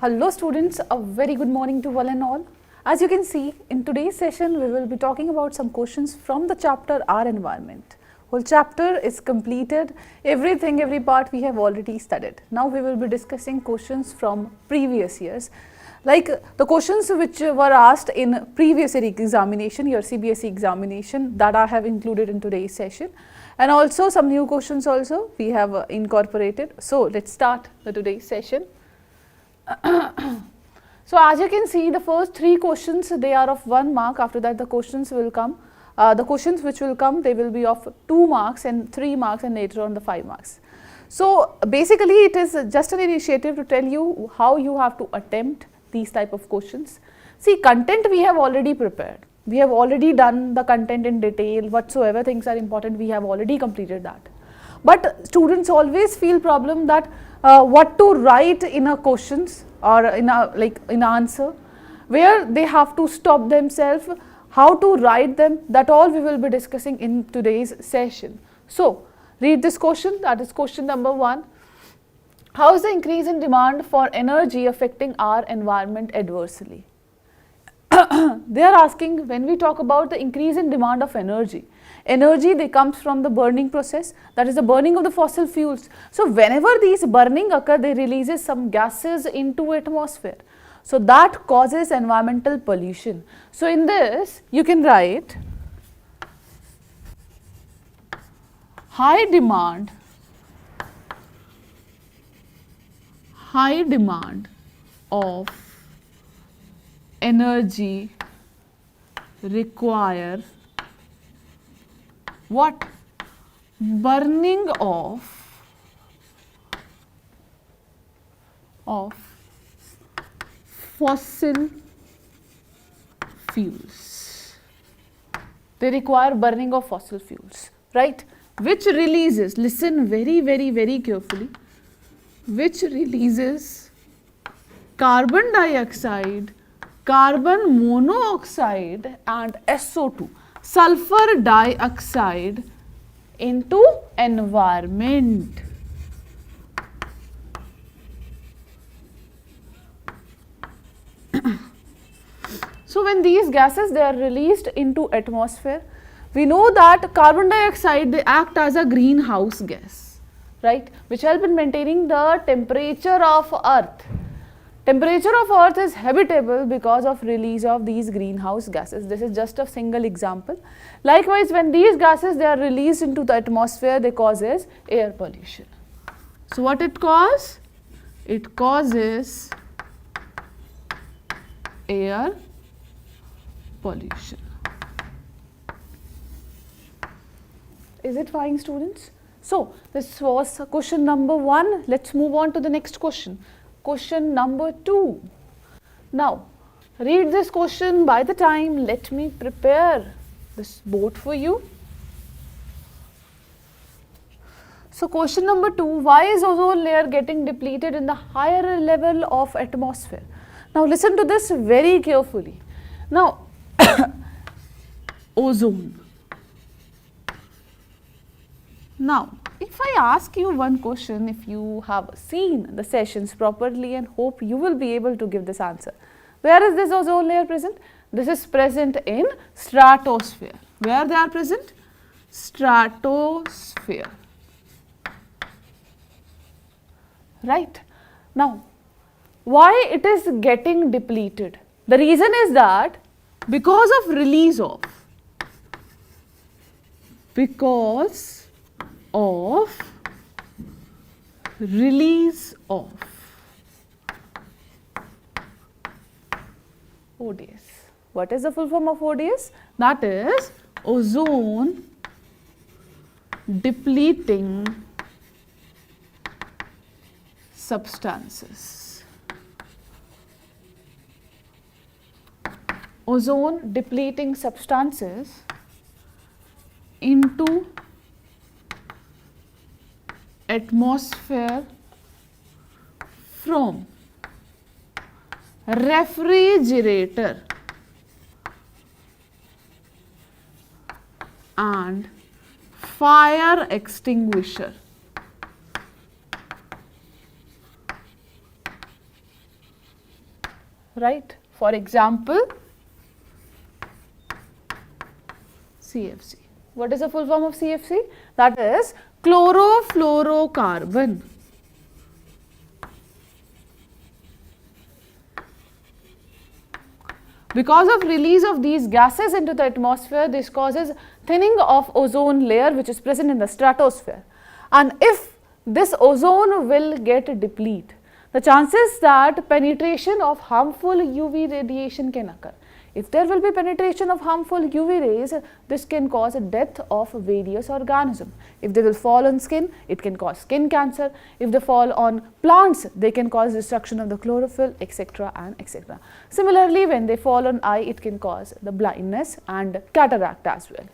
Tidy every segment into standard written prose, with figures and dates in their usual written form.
Hello students, a very good morning to one and all. As you can see, in today's session, we will be talking about some questions from the chapter Our Environment. Whole chapter is completed, everything, every part we have already studied. Now we will be discussing questions from previous years. Like the questions which were asked in previous year examination, your CBSE examination, that I have included in today's session. And also some new questions also we have incorporated. So let's start the today's session. So as you can see, the first three questions, they are of 1 mark. After that the questions will come, the questions which will come, they will be of 2 marks and 3 marks and later on the 5 marks. So basically it is just an initiative to tell you how you have to attempt these type of questions. See, content we have already prepared. We have already done the content in detail, whatsoever things are important, we have already completed that. But students always feel problem that what to write in a questions or in a answer, where they have to stop themselves, how to write them, that all we will be discussing in today's session. So read this question, that is question number 1. How is the increase in demand for energy affecting our environment adversely? They are asking, when we talk about the increase in demand of energy, they comes from the burning process, that is the burning of the fossil fuels. So whenever these burning occur, they releases some gases into atmosphere. So that causes environmental pollution. So in this you can write high demand of energy require what? Burning of fossil fuels. They require burning of fossil fuels, right? Which releases, listen very carefully, which releases carbon dioxide, carbon monoxide and SO2, sulfur dioxide into environment. So when these gases, they are released into atmosphere, we know that carbon dioxide, they act as a greenhouse gas, right, which help in maintaining the temperature of earth. Temperature of earth is habitable because of release of these greenhouse gases. This is just a single example. Likewise, when these gases, they are released into the atmosphere, they causes air pollution. So what it causes? It causes air pollution. Is it fine, students? So this was question number 1. Let's move on to the next question. Question number 2. Now read this question. By the time, let me prepare this board for you. So question number 2, why is ozone layer getting depleted in the higher level of atmosphere? Now listen to this very carefully. Now ozone. Now if I ask you one question, if you have seen the sessions properly, and hope you will be able to give this answer. Where is this ozone layer present? This is present in stratosphere. Where they are present? Stratosphere. Right. Now why it is getting depleted? The reason is that because of release of ODS. What is the full form of ODS? That is ozone depleting substances. Ozone depleting substances into atmosphere from refrigerator and fire extinguisher. right? For example, CFC. What is the full form of CFC? That is chlorofluorocarbon. Because of release of these gases into the atmosphere, this causes thinning of ozone layer which is present in the stratosphere. And if this ozone will get depleted, the chances that penetration of harmful UV radiation can occur. If there will be penetration of harmful UV rays, this can cause death of various organisms. If they will fall on skin, it can cause skin cancer. If they fall on plants, they can cause destruction of the chlorophyll, etc. and etc. Similarly, when they fall on eye, it can cause the blindness and cataract as well.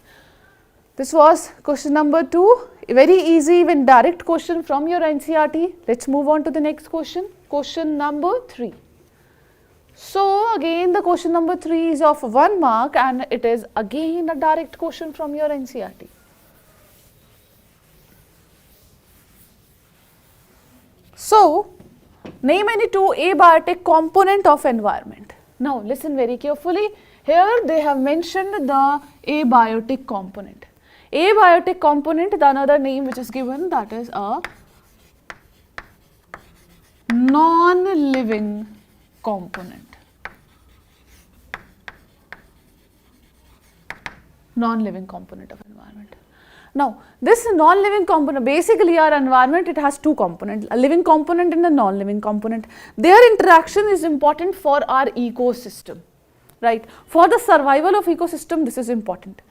This was question number 2. A very easy, even direct question from your NCERT. Let's move on to the next question. Question number 3. So again, the question number 3 is of 1 mark and it is again a direct question from your NCERT. So, name any 2 abiotic component of environment. Now listen very carefully. Here they have mentioned the abiotic component. Abiotic component, the another name which is given, that is a non-living component. Non-living component of environment. Now, this non-living component, basically our environment, it has 2 components, a living component and a non-living component. Their interaction is important for our ecosystem, right? For the survival of ecosystem, this is important.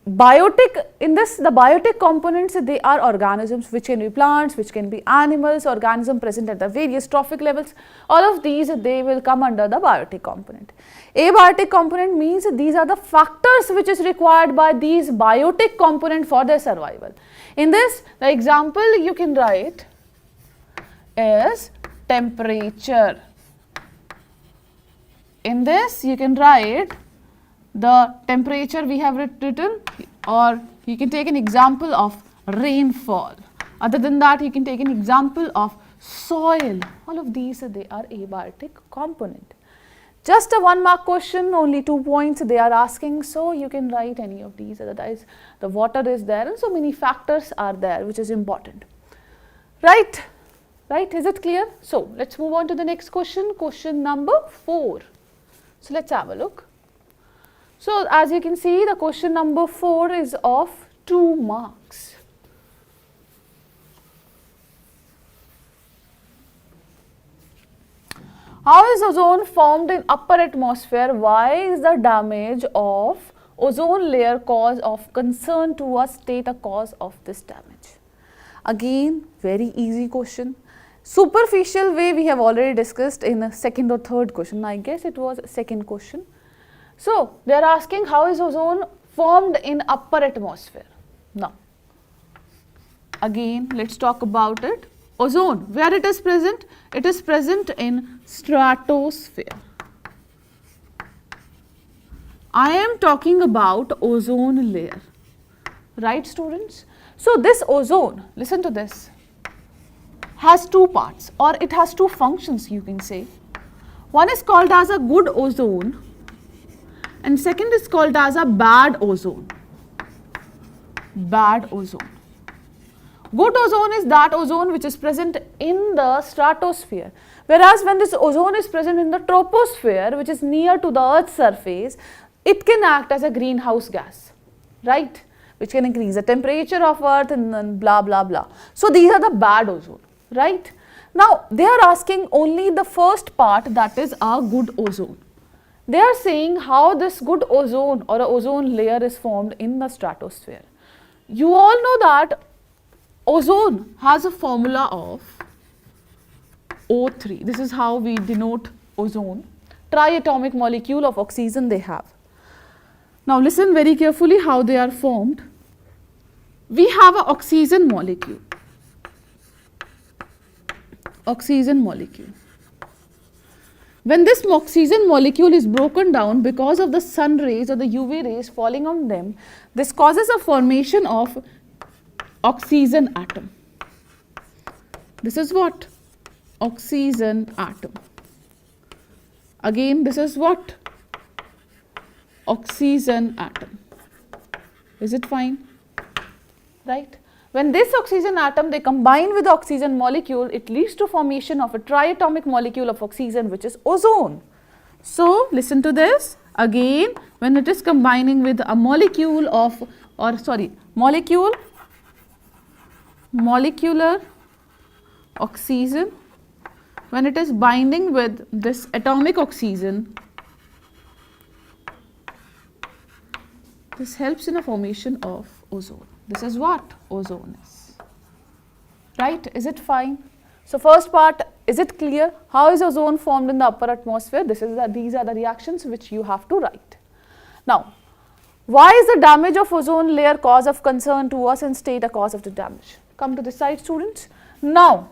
Biotic, in this, the biotic components, they are organisms which can be plants, which can be animals, organisms present at the various trophic levels. All of these, they will come under the biotic component. Abiotic component means these are the factors which is required by these biotic component for their survival. In this, the example you can write is temperature. In this, you can write the temperature we have written, or you can take an example of rainfall. Other than that, you can take an example of soil. All of these, they are abiotic component. Just a 1 mark question, only 2 points they are asking, so you can write any of these. Otherwise, the water is there and so many factors are there which is important. Right? Right? Is it clear? So, let's move on to the next question, question number 4. So, let's have a look. So, as you can see, the question number 4 is of 2 marks. How is ozone formed in upper atmosphere? Why is the damage of ozone layer cause of concern to us? State a cause of this damage. Again, very easy question. Superficial way we have already discussed in a 2nd or 3rd question. I guess it was 2nd question. So, they are asking how is ozone formed in upper atmosphere. Now, again let's talk about it. Ozone, where it is present? It is present in stratosphere. I am talking about ozone layer, right students? So, this ozone, listen to this, has 2 parts, or it has 2 functions you can say. One is called as a good ozone and second is called as a bad ozone. Bad ozone. Good ozone is that ozone which is present in the stratosphere, whereas when this ozone is present in the troposphere, which is near to the earth's surface, it can act as a greenhouse gas, right, which can increase the temperature of earth and then blah blah blah. So, these are the bad ozone, right. Now, they are asking only the first part, that is a good ozone. They are saying how this good ozone or a ozone layer is formed in the stratosphere. You all know that ozone has a formula of O3. This is how we denote ozone. Triatomic molecule of oxygen they have. Now listen very carefully how they are formed. We have an oxygen molecule. Oxygen molecule. When this oxygen molecule is broken down because of the sun rays or the UV rays falling on them, this causes a formation of oxygen atom. This is what? Oxygen atom. Again, this is what? Oxygen atom. Is it fine? Right? When this oxygen atom, they combine with the oxygen molecule, it leads to formation of a triatomic molecule of oxygen, which is ozone. So, listen to this. Again, when it is combining with a molecule of, molecular oxygen, when it is binding with this atomic oxygen, this helps in the formation of ozone. This is what ozone is. Right? Is it fine? So, first part, is it clear? How is ozone formed in the upper atmosphere? These are the reactions which you have to write. Now, why is the damage of ozone layer cause of concern to us, and state a cause of the damage? Come to this side, students. Now,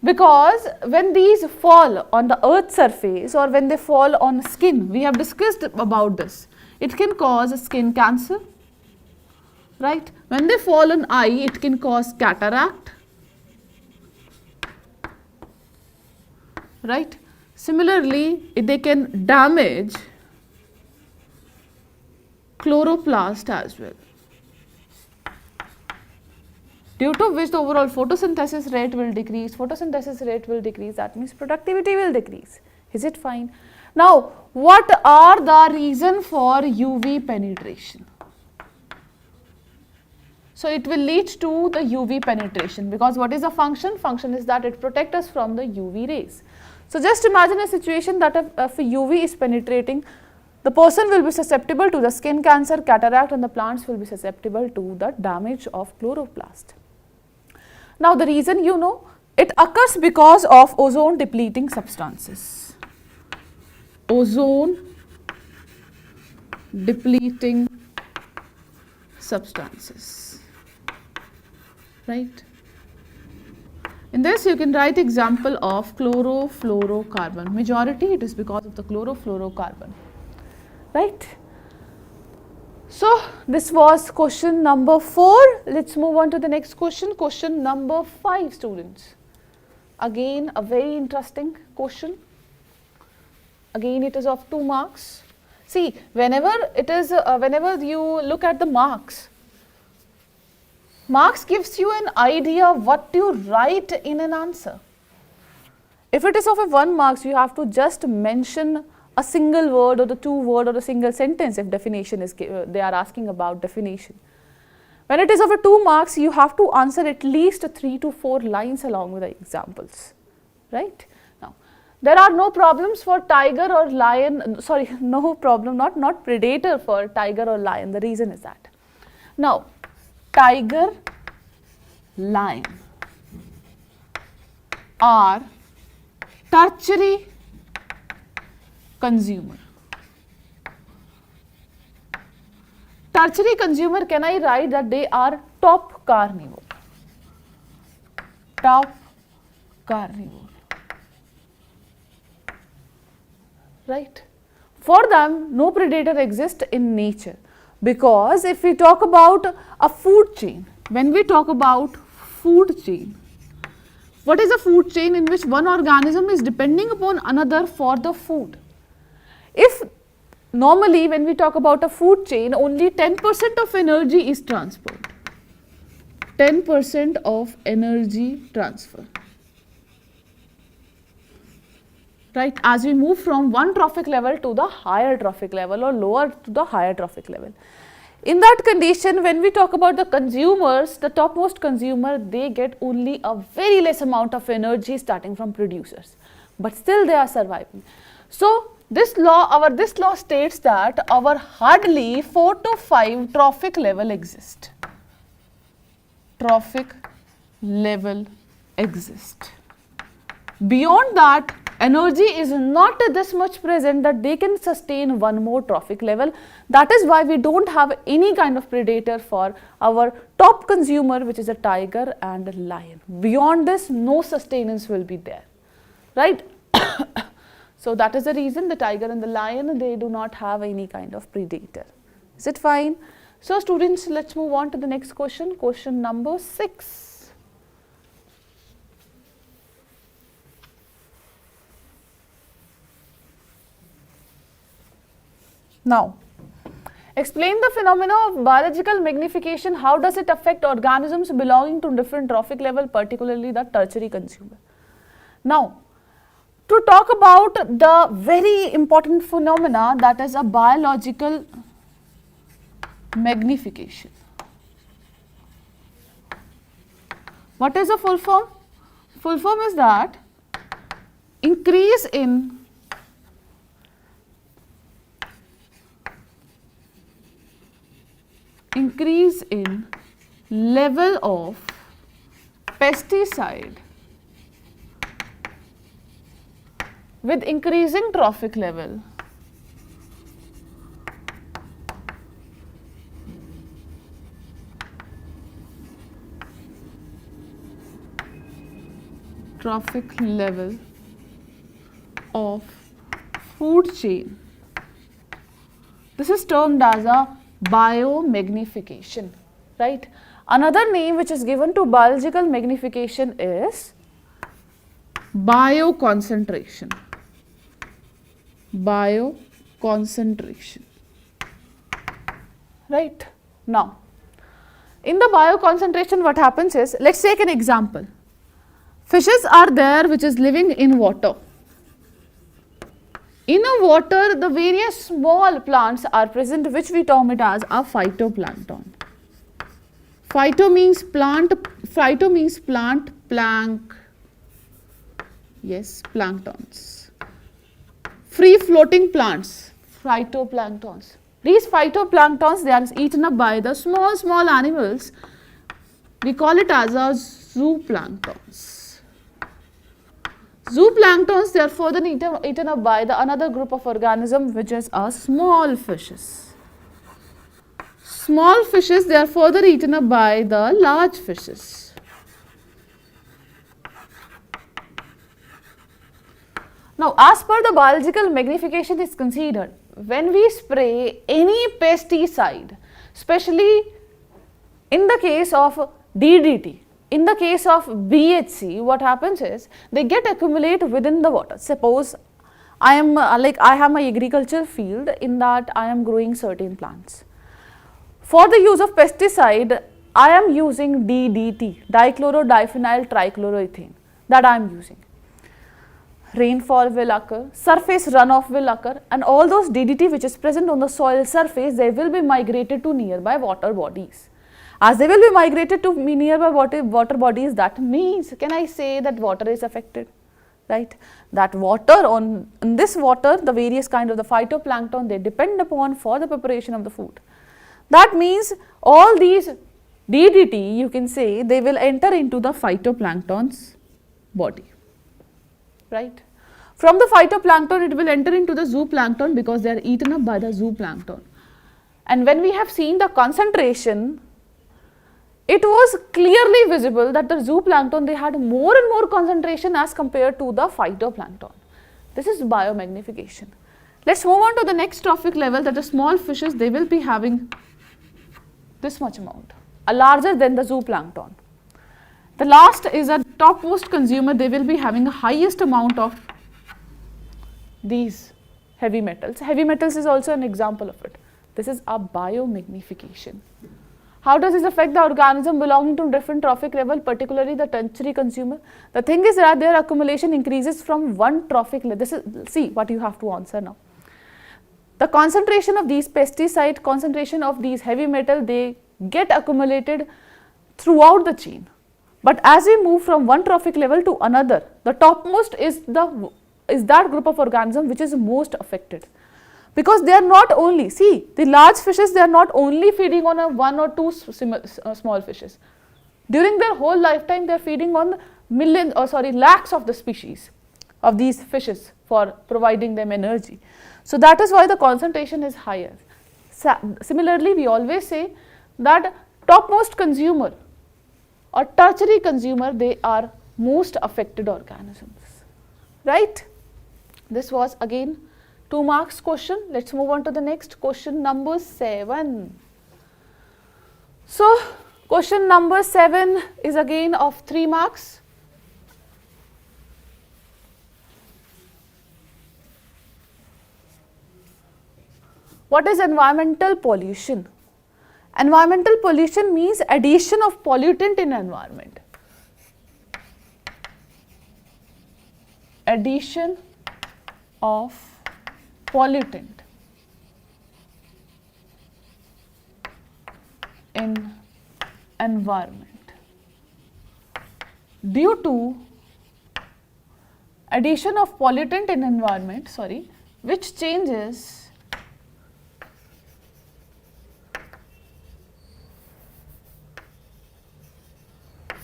because when these fall on the earth's surface or when they fall on skin, we have discussed about this, it can cause skin cancer, right? When they fall on eye, it can cause cataract, right? Similarly, they can damage chloroplast as well, due to which the overall photosynthesis rate will decrease. Photosynthesis rate will decrease, that means productivity will decrease. Is it fine? Now, what are the reason for UV penetration? So, it will lead to the UV penetration, because what is the function? Function is that it protects us from the UV rays. So, just imagine a situation that if UV is penetrating, the person will be susceptible to the skin cancer, cataract, and the plants will be susceptible to the damage of chloroplast. Now, the reason, you know, it occurs because of ozone depleting substances. Ozone depleting substances, right? In this, you can write example of chlorofluorocarbon. Majority, it is because of the chlorofluorocarbon, right? So, this was question number 4. Let's move on to the next question. Question number 5, students. Again, a very interesting question. Again, it is of 2 marks. See, whenever you look at the marks gives you an idea of what to write in an answer. If it is of a 1 marks, you have to just mention a single word or the 2 word or a single sentence if definition is, they are asking about definition. When it is of a 2 marks, you have to answer at least 3 to 4 lines along with the examples, right? Now, there are no problems for tiger or lion, sorry, no problem, not predator for tiger or lion. The reason is that. Now, tiger, lion are tertiary consumer. Tertiary consumer, can I write that they are top carnivore? Top carnivore, right? For them, no predator exists in nature, because if we talk about a food chain, when we talk about food chain, what is a food chain? In which one organism is depending upon another for the food. If normally when we talk about a food chain, only 10% of energy is transferred. 10% of energy transfer. Right, as we move from one trophic level to the higher trophic level or lower to the higher trophic level. In that condition, when we talk about the consumers, the topmost consumer, they get only a very less amount of energy starting from producers, but still they are surviving. So, this law states that our hardly 4 to 5 trophic level exist. Trophic level exist. Beyond that, energy is not this much present that they can sustain one more trophic level. That is why we don't have any kind of predator for our top consumer, which is a tiger and a lion. Beyond this, no sustenance will be there, right? So that is the reason the tiger and the lion, they do not have any kind of predator. Is it fine? So students, let's move on to the next question, question number 6. Now, explain the phenomena of biological magnification. How does it affect organisms belonging to different trophic level, particularly the tertiary consumer? Now, to talk about the very important phenomena, that is a biological magnification. What is the full form? Full form is that increase in level of pesticide with increasing trophic level. Trophic level of food chain. This is termed as a biomagnification, right? Another name which is given to biological magnification is bioconcentration. Bioconcentration, right? Now, in the bioconcentration, what happens is, let's take an example. Fishes are there which is living in water. In a water, the various small plants are present, which we term it as a phytoplankton. Phyto means plant, plank, yes, planktons. Free floating plants, phytoplanktons. These phytoplanktons, they are eaten up by the small animals. We call it as a zooplanktons. Zooplanktons, they are further eaten up by the another group of organisms, which is small fishes. Small fishes, they are further eaten up by the large fishes. Now, as per the biological magnification is considered, when we spray any pesticide, especially in the case of DDT, in the case of BHC, what happens is they get accumulate within the water. Suppose I have my agricultural field, in that I am growing certain plants. For the use of pesticide, I am using DDT, dichlorodiphenyl trichloroethane, that I am using. Rainfall will occur, surface runoff will occur, and all those DDT which is present on the soil surface, they will be migrated to nearby water bodies. As they will be migrated to nearby water bodies, that means, can I say that water is affected, right? That water, in this water, the various kind of the phytoplankton, they depend upon for the preparation of the food. That means all these DDT, you can say, they will enter into the phytoplankton's body, right? From the phytoplankton, it will enter into the zooplankton because they are eaten up by the zooplankton. And when we have seen the concentration, it was clearly visible that the zooplankton, they had more and more concentration as compared to the phytoplankton. This is biomagnification. Let's move on to the next trophic level, that the small fishes, they will be having this much amount, larger than the zooplankton. The last is a topmost consumer, they will be having the highest amount of these heavy metals. Heavy metals is also an example of it. This is a biomagnification. How does this affect the organism belonging to different trophic level, particularly the tertiary consumer? The thing is that their accumulation increases from one trophic level. This is, see what you have to answer now. The concentration of these pesticide, concentration of these heavy metal, they get accumulated throughout the chain. But as we move from one trophic level to another, the topmost is that group of organism which is most affected. Because they are not only, see, the large fishes, they are not only feeding on one or two small fishes. During their whole lifetime, they are feeding on lakhs of the species of these fishes for providing them energy. So that is why the concentration is higher. Similarly, we always say that topmost consumer or tertiary consumer, they are most affected organisms, right? This was again 2 marks question. Let's move on to the next question, number 7. So, question number 7 is again of 3 marks. What is environmental pollution? Environmental pollution means addition of pollutant in environment. Addition of pollutant in environment due to addition of pollutant in environment, which changes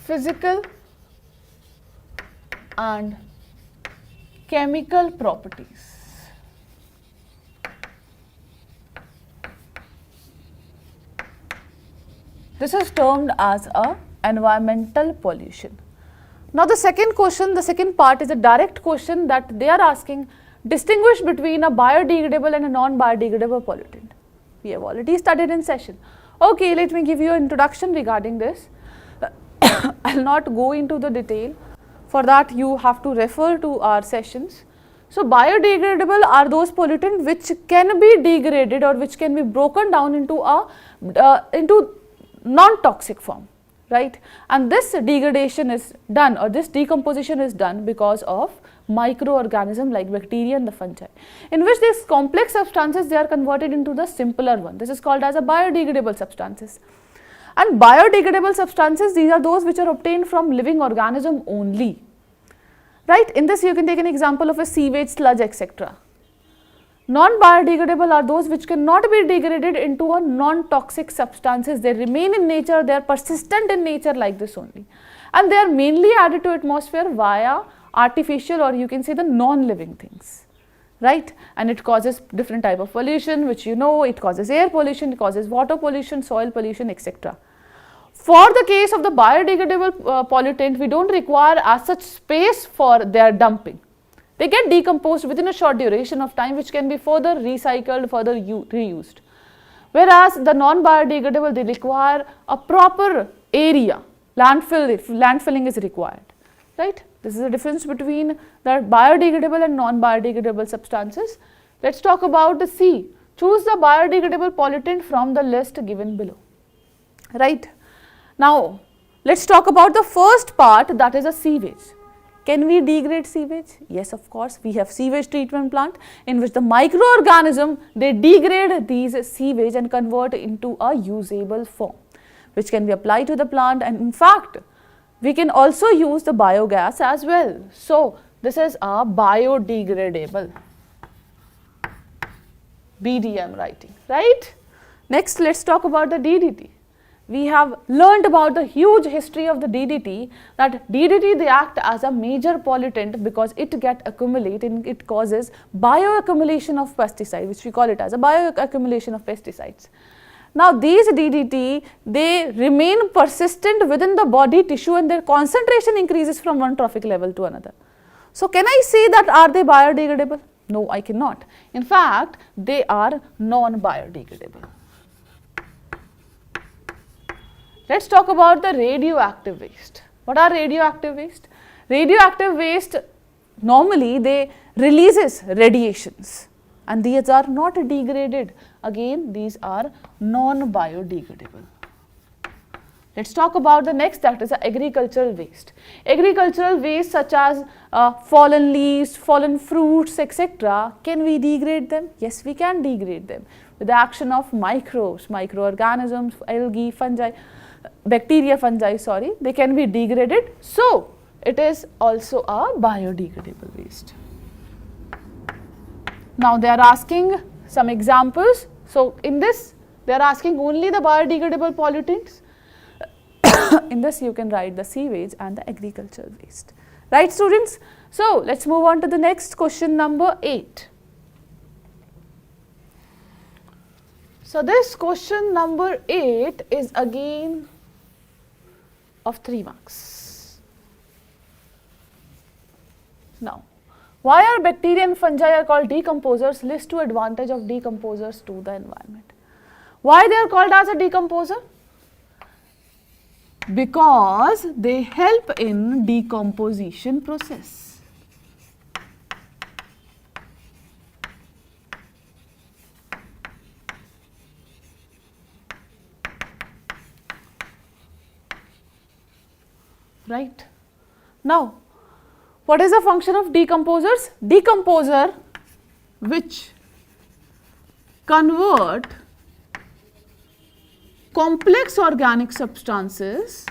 physical and chemical properties. This is termed as a environmental pollution. Now the second question, the second part is a direct question that they are asking, distinguish between a biodegradable and a non-biodegradable pollutant. We have already studied in session. Okay, let me give you an introduction regarding this. I will not go into the detail. For that you have to refer to our sessions. So biodegradable are those pollutants which can be degraded or which can be broken down into into non-toxic form, right? And this degradation is done, or this decomposition is done because of microorganisms like bacteria and the fungi, in which these complex substances, they are converted into the simpler one. This is called as a biodegradable substances. And biodegradable substances, these are those which are obtained from living organism only, right? In this you can take an example of a sewage, sludge, etc. Non-biodegradable are those which cannot be degraded into a non-toxic substances. They remain in nature, they are persistent in nature like this only. And they are mainly added to atmosphere via artificial, or you can say the non-living things, right? And it causes different type of pollution, which you know, it causes air pollution, it causes water pollution, soil pollution, etc. For the case of the biodegradable pollutant, we don't require as such space for their dumping. They get decomposed within a short duration of time, which can be further recycled, further reused. Whereas the non-biodegradable, they require a proper area, landfilling is required, right? This is the difference between the biodegradable and non-biodegradable substances. Let's talk about the C. Choose the biodegradable pollutant from the list given below, right? Now, let's talk about the first part, that is a sewage. Can we degrade sewage? Yes, of course. We have sewage treatment plant in which the microorganism, they degrade these sewage and convert into a usable form, which can be applied to the plant, and in fact, we can also use the biogas as well. So, this is a biodegradable. BD I am writing, right? Next, let's talk about the DDT. We have learnt about the huge history of the DDT, that DDT, they act as a major pollutant because it get accumulate and it causes bioaccumulation of pesticides, which we call it as a bioaccumulation of pesticides. Now these DDT, they remain persistent within the body tissue and their concentration increases from one trophic level to another. So can I say that are they biodegradable? No, I cannot. In fact, they are non-biodegradable. Let's talk about the radioactive waste. What are radioactive waste? Radioactive waste, normally they releases radiations and these are not degraded. Again, these are non-biodegradable. Let's talk about the next, that is agricultural waste. Agricultural waste such as fallen leaves, fallen fruits, etc. Can we degrade them? Yes, we can degrade them with the action of microbes, microorganisms, algae, fungi, bacteria, fungi, sorry, they can be degraded. So, it is also a biodegradable waste. Now, they are asking some examples. So, in this, they are asking only the biodegradable pollutants. In this, you can write the sewage and the agricultural waste. Right, students? So, let's move on to the next question, number 8. So, this question number 8 is again of 3 marks. Now, why are bacteria and fungi are called decomposers? List 2 advantage of decomposers to the environment. Why they are called as a decomposer? Because they help in decomposition process. right? Now, what is the function of decomposers? Decomposer which convert complex organic substances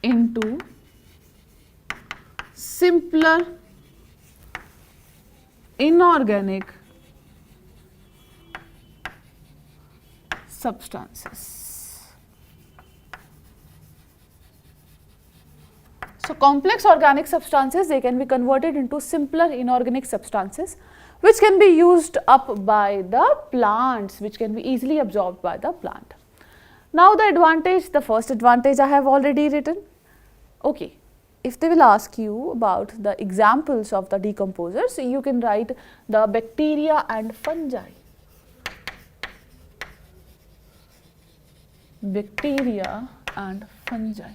into simpler inorganic substances. So, complex organic substances, they can be converted into simpler inorganic substances which can be used up by the plants, which can be easily absorbed by the plant. Now, the advantage, the first advantage I have already written. Okay, if they will ask you about the examples of the decomposers, you can write the bacteria and fungi. Bacteria and fungi.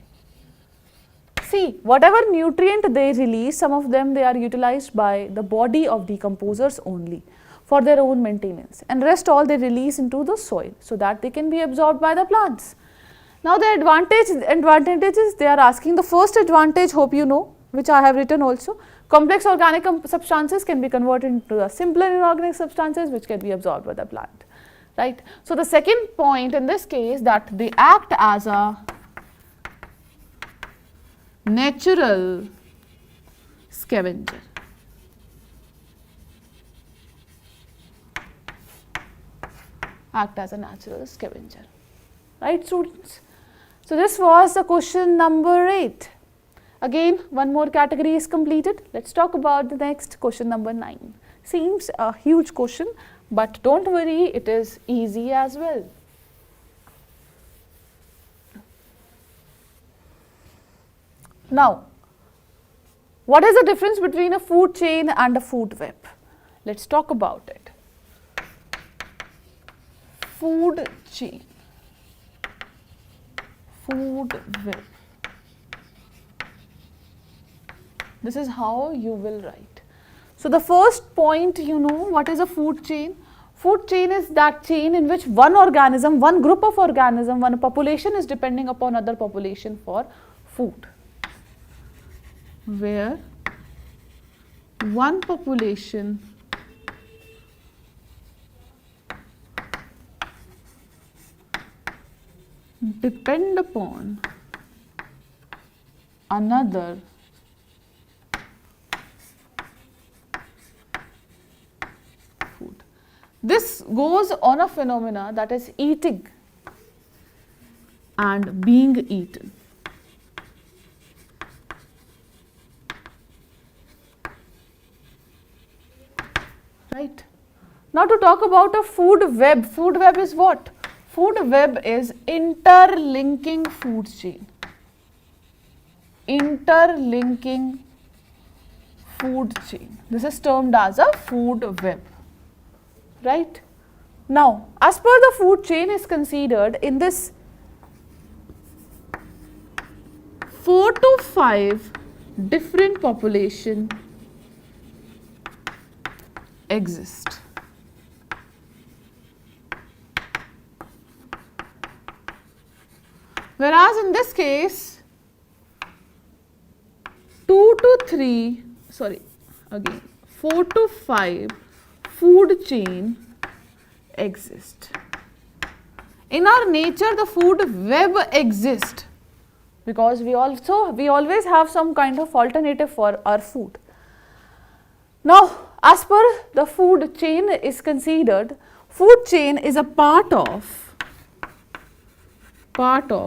See, whatever nutrient they release, some of them they are utilized by the body of decomposers only for their own maintenance, and rest all they release into the soil so that they can be absorbed by the plants. Now, the advantages they are asking, the first advantage, hope you know, which I have written also, complex organic substances can be converted into the simpler inorganic substances which can be absorbed by the plant, right. So, the second point in this case, that they act as a natural scavenger. Act as a natural scavenger, right, students. So, this was the question number 8. Again, one more category is completed. Let us talk about the next question number 9. Seems a huge question, but do not worry, it is easy as well. Now, what is the difference between a food chain and a food web? Let us talk about it. Food chain, food web. This is how you will write. So, the first point, you know what is a food chain? Food chain is that chain in which one organism, one group of organism, one population is depending upon other population for food, where one population depend upon another food. This goes on a phenomena that is eating and being eaten. Right. Now, to talk about a food web is what? Food web is interlinking food chain. Interlinking food chain. This is termed as a food web, right? Now, as per the food chain is considered, in this 4 to 5 different population exist. Whereas in this case, 4 to 5 food chain exist. In our nature, the food web exists because we always have some kind of alternative for our food. Now, as per the food chain is considered, food chain is a part of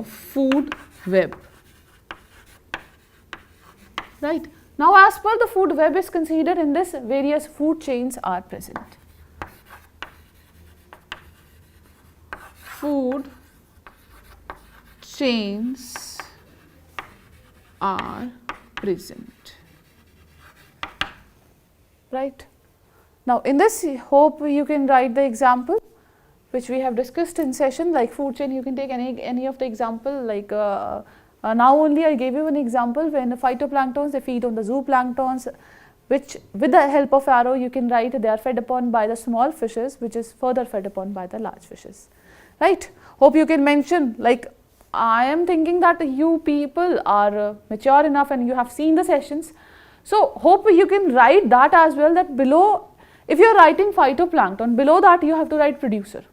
food web, right. Now, as per the food web is considered, in this various food chains are present. Food chains are present, right. Now, in this, hope you can write the example which we have discussed in session. Like food chain, you can take any of the example, like now only I gave you an example when the phytoplanktons, they feed on the zooplanktons, which with the help of arrow you can write they are fed upon by the small fishes, which is further fed upon by the large fishes, right. Hope you can mention, like I am thinking that you people are mature enough and you have seen the sessions. So, hope you can write that as well, that below, if you are writing phytoplankton, below that you have to write producer,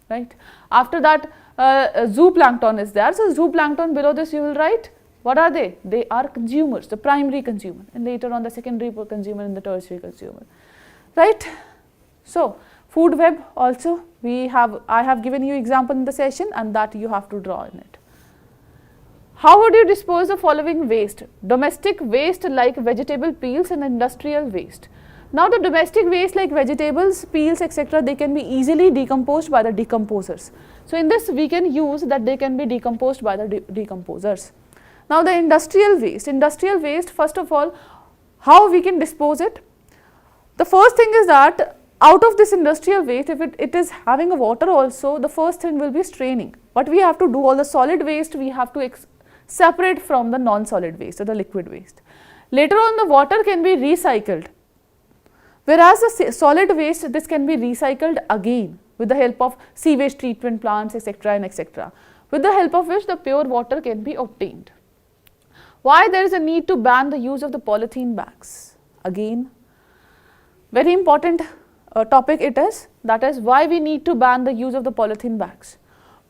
right. After that zooplankton is there. So, zooplankton, below this you will write, what are they? They are consumers, the primary consumer, and later on the secondary consumer and the tertiary consumer, right. So, food web also I have given you example in the session, and that you have to draw in it. How would you dispose of following waste? Domestic waste like vegetable peels and industrial waste. Now, the domestic waste like vegetables, peels, etc., they can be easily decomposed by the decomposers. So, in this we can use that they can be decomposed by the decomposers. Now, the industrial waste, first of all, how we can dispose it? The first thing is that out of this industrial waste, if it is having a water also, the first thing will be straining. What we have to do, all the solid waste we have to separate from the non-solid waste or the liquid waste. Later on, the water can be recycled, whereas the solid waste, this can be recycled again with the help of sewage treatment plants, etc. and etc., with the help of which the pure water can be obtained. Why there is a need to ban the use of the polythene bags? Again, very important topic it is, that is why we need to ban the use of the polythene bags.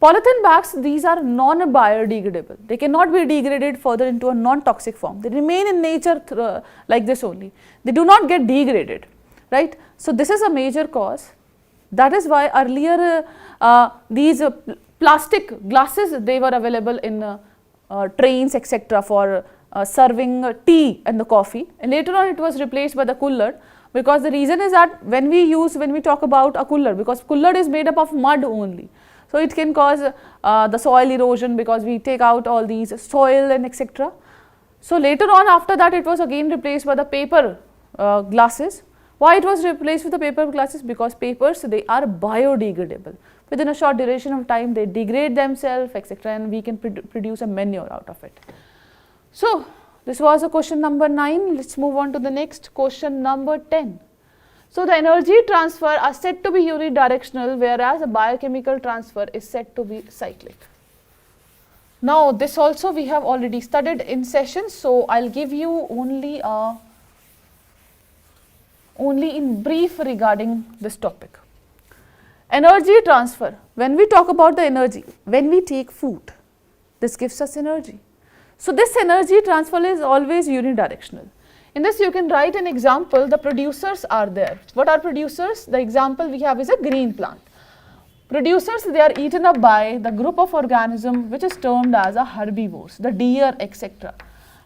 Polythene bags, these are non-biodegradable. They cannot be degraded further into a non-toxic form. They remain in nature like this only. They do not get degraded, right. So, this is a major cause. That is why earlier these plastic glasses, they were available in trains, etc., for serving tea and the coffee, and later on it was replaced by the cooler, because the reason is that when we talk about a cooler, because cooler is made up of mud only. So, it can cause the soil erosion, because we take out all these soil and etc. So, later on after that it was again replaced by the paper glasses. Why it was replaced with the paper glasses? Because papers, they are biodegradable. Within a short duration of time they degrade themselves, etc., and we can produce a manure out of it. So, this was a question number 9. Let us move on to the next question number 10. So, the energy transfer are said to be unidirectional, whereas the biochemical transfer is said to be cyclic. Now, this also we have already studied in sessions, so I will give you only in brief regarding this topic. Energy transfer, when we talk about the energy, when we take food, this gives us energy. So, this energy transfer is always unidirectional. In this you can write an example, the producers are there. What are producers? The example we have is a green plant. Producers, they are eaten up by the group of organisms which is termed as a herbivores, the deer, etc.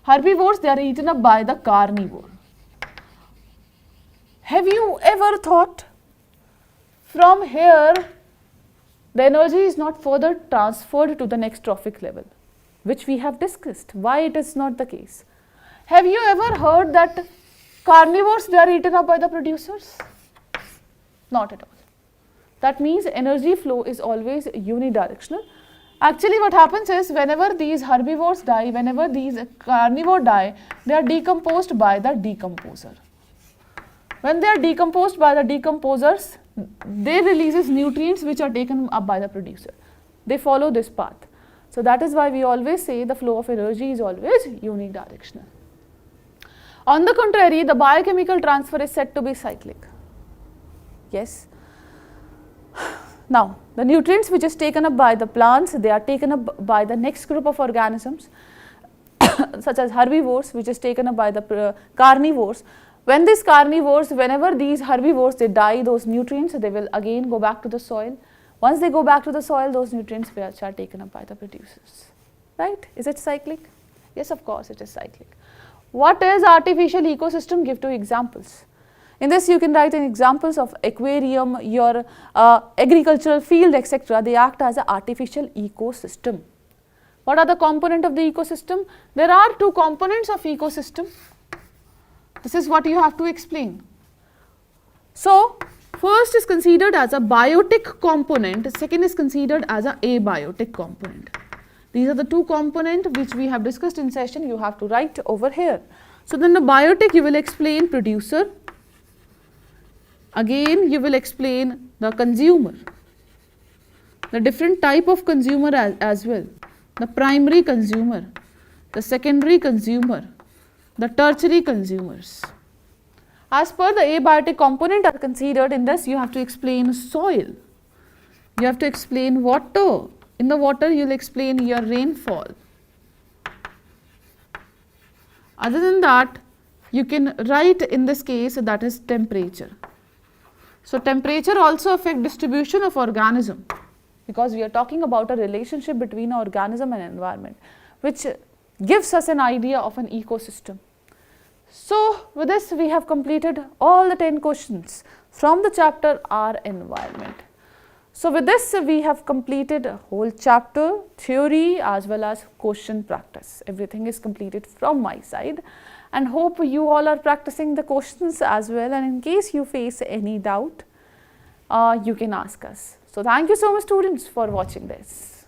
Herbivores, they are eaten up by the carnivore. Have you ever thought from here the energy is not further transferred to the next trophic level, which we have discussed? Why it is not the case? Have you ever heard that carnivores, they are eaten up by the producers? Not at all. That means energy flow is always unidirectional. Actually, what happens is whenever these herbivores die, whenever these carnivores die, they are decomposed by the decomposer. When they are decomposed by the decomposers, they releases nutrients which are taken up by the producer. They follow this path. So, that is why we always say the flow of energy is always unidirectional. On the contrary, the biochemical transfer is said to be cyclic. Yes. Now, the nutrients which is taken up by the plants, they are taken up by the next group of organisms such as herbivores, which is taken up by the carnivores. When these carnivores, whenever these herbivores, they die, those nutrients, they will again go back to the soil. Once they go back to the soil, those nutrients which are taken up by the producers. Right? Is it cyclic? Yes, of course, it is cyclic. What is artificial ecosystem? Give 2 examples. In this you can write in examples of aquarium, your agricultural field, etc. They act as an artificial ecosystem. What are the components of the ecosystem? There are 2 components of ecosystem. This is what you have to explain. So, first is considered as a biotic component, second is considered as an abiotic component. These are the 2 components which we have discussed in session, you have to write over here. So then the biotic you will explain producer. Again you will explain the consumer, the different type of consumer as well, the primary consumer, the secondary consumer, the tertiary consumers. As per the abiotic component are considered in this, you have to explain soil, you have to explain water. In the water you will explain your rainfall. Other than that, you can write in this case that is temperature. So temperature also affect distribution of organism, because we are talking about a relationship between an organism and environment, which gives us an idea of an ecosystem. So with this we have completed all the 10 questions from the chapter Our Environment. So with this we have completed a whole chapter, theory as well as question practice. Everything is completed from my side, and hope you all are practicing the questions as well, and in case you face any doubt, you can ask us. So thank you so much students for watching this.